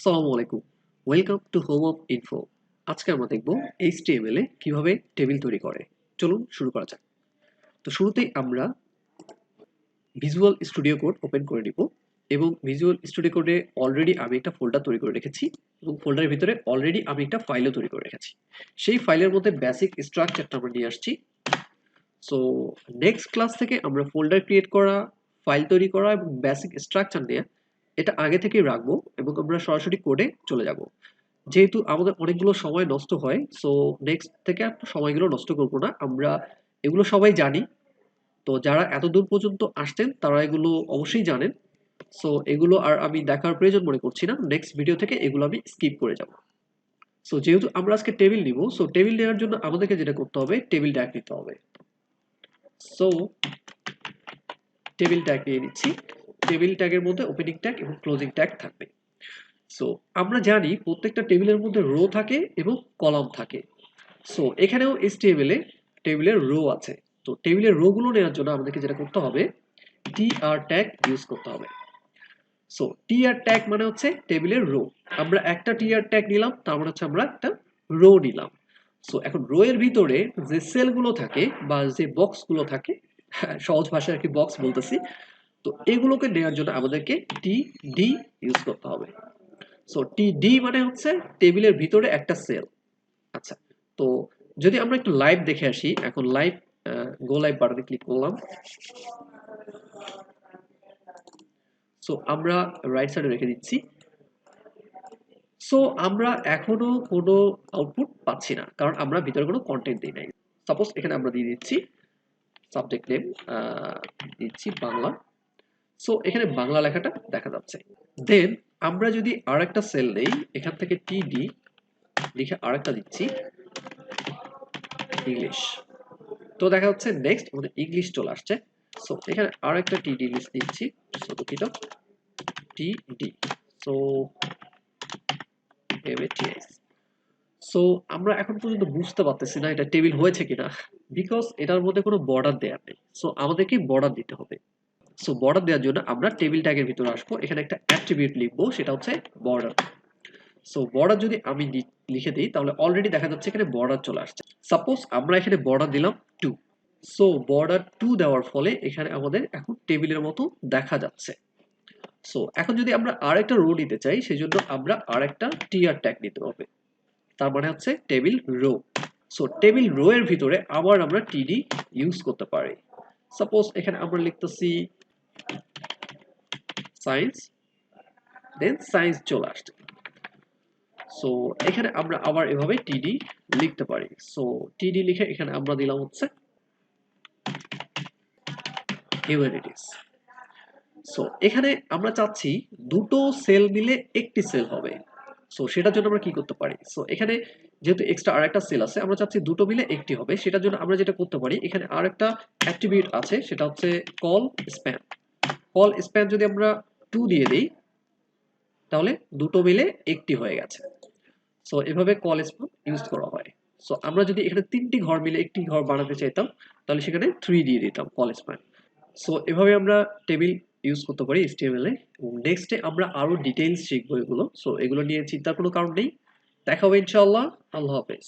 আসসালামু আলাইকুম। Welcome to home of info. আজকে আমরা দেখব HTML এ কিভাবে টেবিল তৈরি করে। চলুন শুরু করা যাক। তো শুরুতেই আমরা ভিজুয়াল স্টুডিও কোড ওপেন করে নিব এবং ভিজুয়াল স্টুডিও কোডে অলরেডি আমি একটা ফোল্ডার তৈরি করে রেখেছি এবং ফোল্ডারের ভিতরে অলরেডি আমি একটা ফাইলও তৈরি করে রেখেছি। সেই ফাইলের মধ্যে বেসিক স্ট্রাকচারটা আমরা নিয়ে আসছি। সো নেক্সট ক্লাস থেকে আমরা ফোল্ডার ক্রিয়েট করা, ফাইল তৈরি করা এবং বেসিক স্ট্রাকচার নিয়ে এটা আগে থেকেই রাখবো এবং আমরা সরাসরি কোডে চলে যাব। যেহেতু আমাদের অনেকগুলো সময় নষ্ট হয়, সো নেক্সট থেকে আর সময়গুলো নষ্ট করব না। আমরা এগুলো সবাই জানি। তো যারা এতদূর পর্যন্ত আসছেন তারা এগুলো অবশ্যই জানেন। সো এগুলো আর আমি দেখার প্রয়োজন মনে করছি না। নেক্সট ভিডিও থেকে এগুলো আমি স্কিপ করে যাব। সো যেহেতু আমরা আজকে টেবিল নিব, সো টেবিল নেওয়ার জন্য আমাদেরকে যেটা করতে হবে, টেবিল ট্যাগ নিতে হবে। সো টেবিল ট্যাগ নিয়ে নিচ্ছি। টেবিল ট্যাগের মধ্যে ওপেনিং ট্যাগ এবং ক্লোজিং ট্যাগ থাকবে। সো আমরা জানি প্রত্যেকটা টেবিলের মধ্যে রো থাকে এবং কলাম থাকে। সো এখানেও HTML এ টেবিলের রো আছে। তো টেবিলের রো গুলো নেওয়ার জন্য আমাদেরকে যেটা করতে হবে, tr ট্যাগ ইউজ করতে হবে। সো tr ট্যাগ মানে হচ্ছে টেবিলের রো। আমরা একটা tr ট্যাগ নিলাম, তার মানে হচ্ছে আমরা একটা রো নিলাম। সো এখন রো এর ভিতরে যে সেল গুলো থাকে বা যে বক্স গুলো থাকে, সহজ ভাষায় আর কি বক্স বলতেছি, তো এগুলোকে নেওয়ার জন্য আমাদেরকে td ইউজ করতে হবে। সো td মানে হচ্ছে টেবিলের ভিতরে একটা সেল। আচ্ছা, তো যদি আমরা একটু লাইভ দেখে আসি, এখন লাইভ গো লাইভ বাটনে ক্লিক করলাম। সো আমরা রাইট সাইডে রেখে দিচ্ছি। সো আমরা এখনো কোনো আউটপুট পাচ্ছি না, কারণ আমরা ভিতরে কোনো কন্টেন্ট দিই নাই। সাপোজ এখানে আমরা দিয়ে দিচ্ছি সাবজেক্ট নেম, দিচ্ছি বাংলা। সো এখানে বাংলা লেখাটা দেখা যাচ্ছে। দেন আমরা যদি আরেকটা সেল নেই, এখান থেকে টিডি লিখে আরেকটা দিচ্ছি ইংলিশ। তো দেখা যাচ্ছে নেক্সট আমাদের ইংলিশ চলে আসছে। সো এখানে আরেকটা টিডি লিস্ট দিচ্ছি, সো দুঃখিত, টিডি। সো এমএটিএস। সো আমরা এখন পর্যন্ত বুঝতে পারতেছি না এটা টেবিল হয়েছে কিনা, বিকজ এটার মধ্যে কোনো বর্ডার দেয়া নেই। সো আমাদেরকে বর্ডার দিতে হবে। সো বর্ডার দেওয়ার জন্য আমরা টেবিল ট্যাগের ভিতরে আসবো, এখানে একটা অ্যাট্রিবিউট লিখবো, সেটা হচ্ছে বর্ডার। সো বর্ডার যদি আমি লিখে দিই তাহলে অলরেডি দেখা যাচ্ছে এখানে বর্ডার চলে আসছে। সাপোজ আমরা এখানে বর্ডার দিলাম 2। সো বর্ডার 2 দেওয়ার ফলে এখানে আমাদের এখন টেবিলের মতো দেখা যাচ্ছে। সো এখন যদি আমরা আরেকটা রো নিতে চাই, সেজন্য আমরা আরেকটা টিআর ট্যাগ নিতে হবে, তার মানে হচ্ছে table row. So table row এর ভিতরে আবার আমরা টিডি ইউজ করতে পারি। সাপোজ এখানে আমরা লিখতেছি সায়েন্স, দেন সায়েন্স চলে আসছে। সো এখানে আমরা আবার এভাবে টিডি লিখতে পারি। সো টিডি লিখে এখানে আমরা দিলাম হচ্ছে হিউম্যানিটিস। সো এখানে আমরা চাচ্ছি দুটো সেল মিলে একটি সেল হবে। সো সেটার জন্য আমরা কি করতে পারি, সো এখানে যেহেতু এক্সট্রা আরেকটা সেল আছে, আমরা চাচ্ছি দুটো মিলে একটি হবে, সেটার জন্য আমরা যেটা করতে পারি, এখানে আরেকটা অ্যাট্রিবিউট আছে, সেটা হচ্ছে কল স্প্যান। কল স্প্যান যদি আমরা 2 দিয়ে দিই তাহলে দুটো মিলে একটি হয়ে গেছে। সো এভাবে কল স্প্যান ইউজ করা হয়। সো আমরা যদি এখানে তিনটি ঘর মিলে একটি ঘর বানাতে চাইতাম, তাহলে সেখানে 3 দিয়ে দিতাম কল স্প্যান। সো এভাবে আমরা টেবিল ইউজ করতে পারি HTML এ। এবং নেক্সটে আমরা আরো ডিটেইলস শিখবো এগুলো। সো এগুলো নিয়ে চিন্তার কোনো কারণ নেই। দেখা হবে ইনশাআল্লাহ। আল্লাহ হাফেজ।